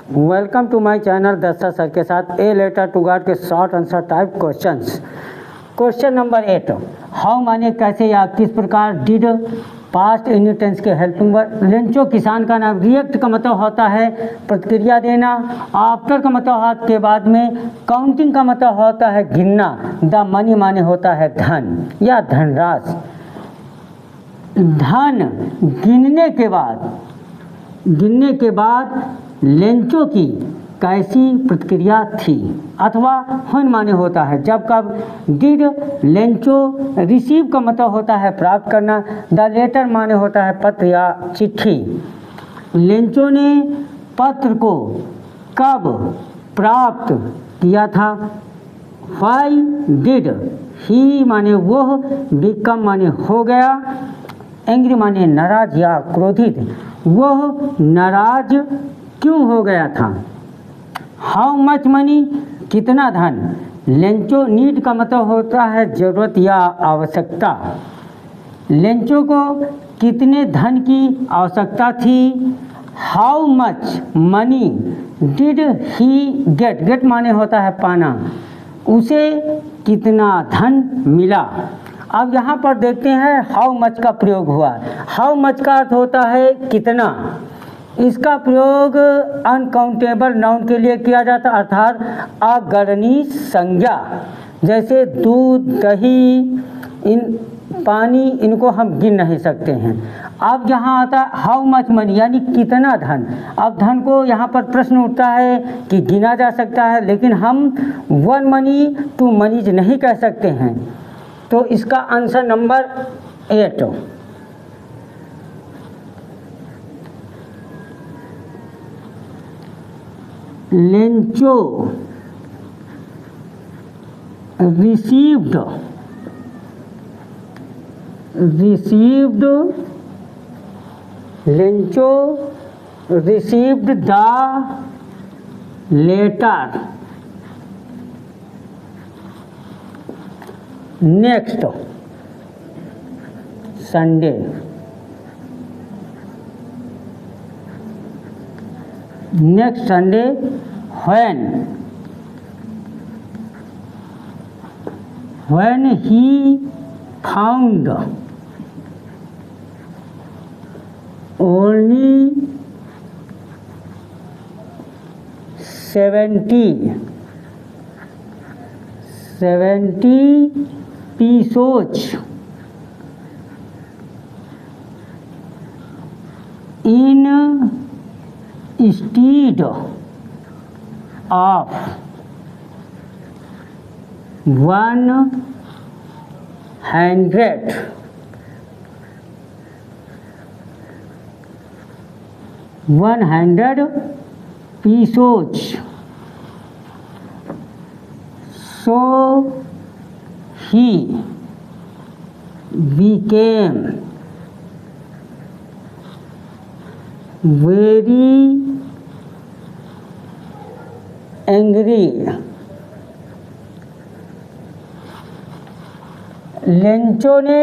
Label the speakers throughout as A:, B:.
A: Welcome to my channel दस्ता sir के साथ ए लेटर टू गॉड के short answer type questions. Question number 8, how माने कैसे या किस प्रकार, डिड पास्ट इन टेंस के हेल्पिंग वर्ब। लेंचो किसान का नाम, रिएक्ट का मतलब होता है प्रतिक्रिया देना, आफ्टर का मतलब होता है के बाद में, काउंटिंग का मतलब होता है गिनना, द मनी माने होता है धन या धनराशि। धन गिनने के बाद लेंचो की कैसी प्रतिक्रिया थी, अथवा हुन माने होता है जब कब। डिड लेंचो रिसीव का मतलब होता है प्राप्त करना, द लेटर माने होता है पत्र या चिट्ठी। लेंचो ने पत्र को कब प्राप्त किया था। व्हाई डिड ही माने वह, बिकम माने हो गया, एंग्री माने नाराज या क्रोधित, वह नाराज क्यों हो गया था। हाउ मच मनी कितना धन। लेंचो नीड का मतलब होता है ज़रूरत या आवश्यकता। लेंचो को कितने धन की आवश्यकता थी। How much money did he get, get माने होता है पाना, उसे कितना धन मिला। अब यहाँ पर देखते हैं हाउ मच का प्रयोग हुआ। हाउ मच का अर्थ होता है कितना। इसका प्रयोग अनकाउंटेबल नाउन के लिए किया जाता है, अर्थात अगणनीय संज्ञा, जैसे दूध, दही, पानी, इनको हम गिन नहीं सकते हैं। अब यहाँ आता है हाउ मच मनी यानी कितना धन। अब धन को यहाँ पर प्रश्न उठता है कि गिना जा सकता है, लेकिन हम 1 मनी 2 मनीज नहीं कह सकते हैं। तो इसका answer number 8। Lencho received Lencho received the letter next Sunday। Next Sunday when he found only 70 pesos instead of 100 pesos, so he became very angry। Lencho ने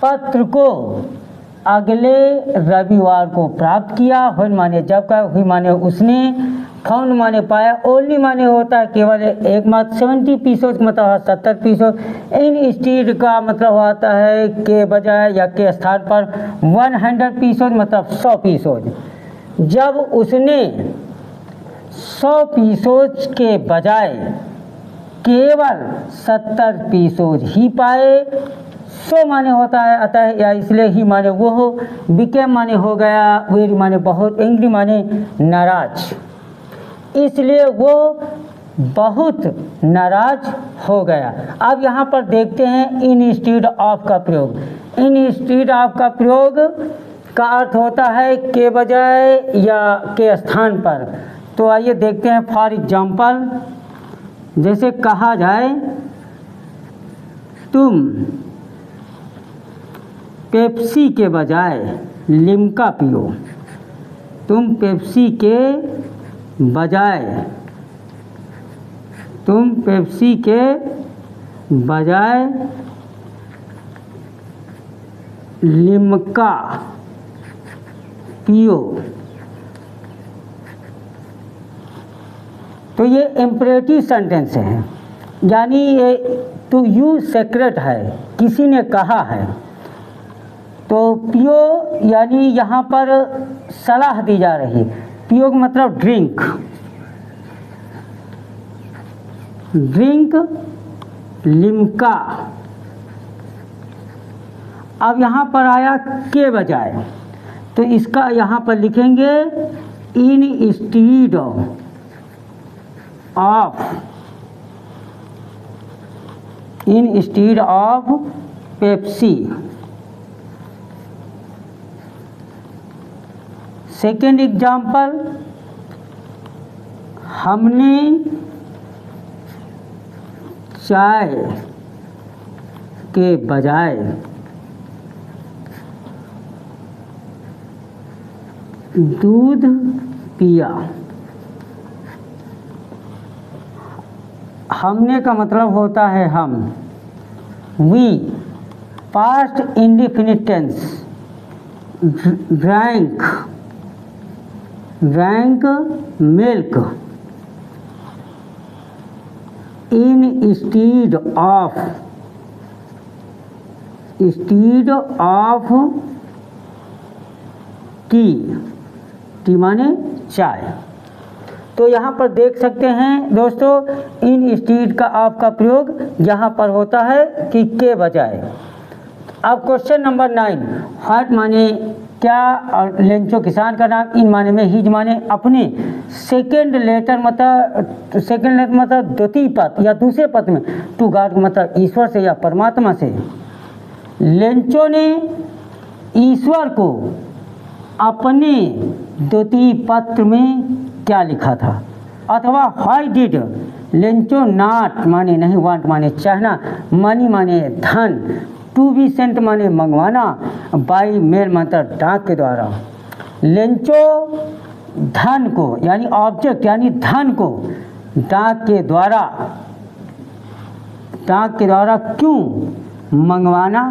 A: पत्र को अगले रविवार को प्राप्त किया। हुन माने जब का, हुई माने उसने, फाउंड माने पाया, ओनली माने होता है केवल एक मात्र, 70 पीसोज मतलब है 70 पीसोज, इन स्टीड का मतलब होता है के बजाय या के स्थान पर, 100 पीसोज मतलब 100 पीसोज। जब उसने 100 पीसोज के बजाय केवल 70 पीसोज ही पाए, सो माने होता है अतः या इसलिए ही माने वो हो, बिकेम माने हो गया, वेरी माने बहुत, एंग्री माने नाराज, इसलिए वो बहुत नाराज हो गया। अब यहाँ पर देखते हैं इंस्टीड ऑफ का प्रयोग। इंस्टीड ऑफ का प्रयोग का अर्थ होता है के बजाय या के स्थान पर। तो आइए देखते हैं। फॉर एग्जाम्पल, जैसे कहा जाए तुम पेप्सी के बजाय लिम्का पियो, तुम पेप्सी के बजाय लिम्का पियो। तो ये इम्परेटिव सेंटेंस है, यानी ये टू यू सेक्रेट है, किसी ने कहा है। तो पियो यानी यहाँ पर सलाह दी जा रही है। पियो का मतलब ड्रिंक, ड्रिंक लिम्का। अब यहाँ पर आया के बजाय, तो इसका यहाँ पर लिखेंगे instead of, instead of Pepsi. Second example, हमने चाय के बजाय दूध पिया। हमने का मतलब होता है हम, we. Past indefinite tense, drank, drank milk. Instead of, instead of tea, tea माने चाय। तो यहाँ पर देख सकते हैं दोस्तों, इन स्टीड का ऑफ का प्रयोग यहाँ पर होता है कि के बजाय। अब क्वेश्चन नंबर 9, हार्ट माने क्या और लेंचो किसान का नाम, इन माने में, हिज माने अपने। सेकेंड लेटर मतलब द्वितीय पद या दूसरे पद में, टू गॉड मतलब ईश्वर से या परमात्मा से। लेंचो ने ईश्वर को अपने द्वितीय पत्र में क्या लिखा था, अथवा व्हाई डिड लेंचो नॉट माने नहीं, वांट माने चाहना, मनी माने धन, टू बी सेंट माने मंगवाना, बाई मेल मतलब डाक के द्वारा। लेंचो धन को यानी ऑब्जेक्ट यानी धन को डाक के द्वारा क्यों मंगवाना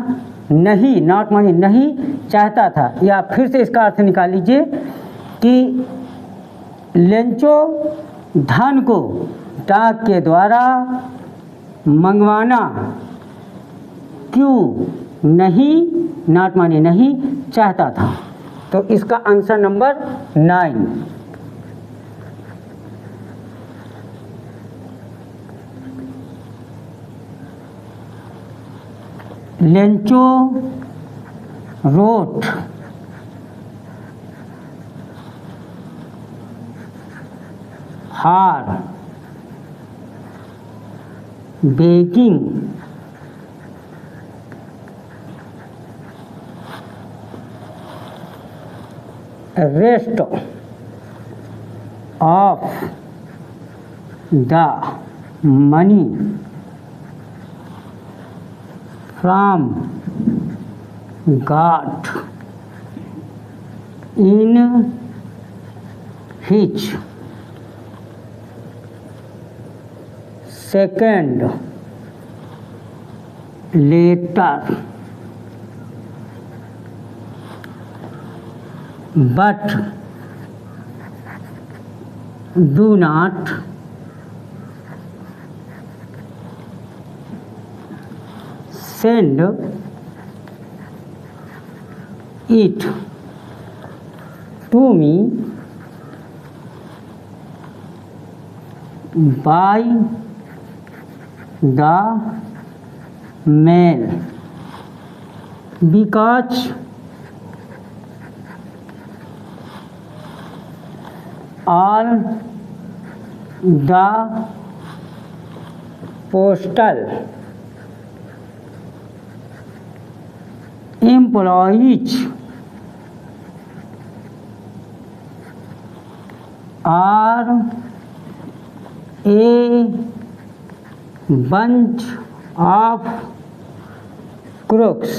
A: नहीं, नॉट माने नहीं चाहता था। या फिर से इसका अर्थ निकाल लीजिए कि लेंचो धन को डाक के द्वारा मंगवाना क्यों नहीं, नॉट माने नहीं चाहता था। तो इसका answer number 9। Lencho wrote her begging rest of the money from God in which second letter but do not send it to me by the mail because all the postal employees are a bunch of crooks.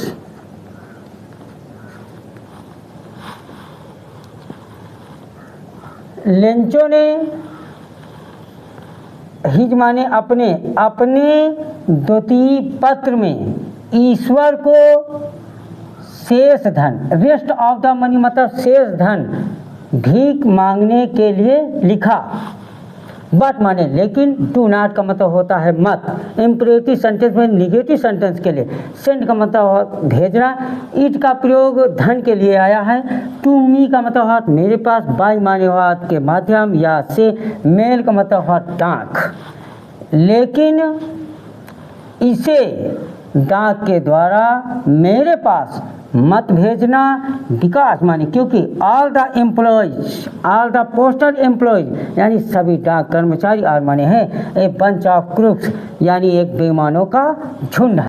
A: Lencho ने his माने अपने द्वितीय पत्र में ईश्वर को शेष धन, rest of the money मतलब शेष धन भीख मांगने के लिए लिखा। बट माने लेकिन, डू नॉट का मतलब होता है मत। इम्परेटिव सेंटेंस में निगेटिव सेंटेंस के लिए सेंड का मतलब भेजना, इट का प्रयोग धन के लिए आया है, टू मी का मतलब हुआ मेरे पास, बाय माने हुआ के माध्यम या से, मेल का मतलब हुआ डाक। लेकिन इसे डाक के द्वारा मेरे पास मत भेजना, विकास माने क्योंकि all the employees, all the postal employees यानी सभी डाक कर्मचारी, और माने हैं ए बंच ऑफ क्रूक्स यानी एक बेईमानों का झुंड है।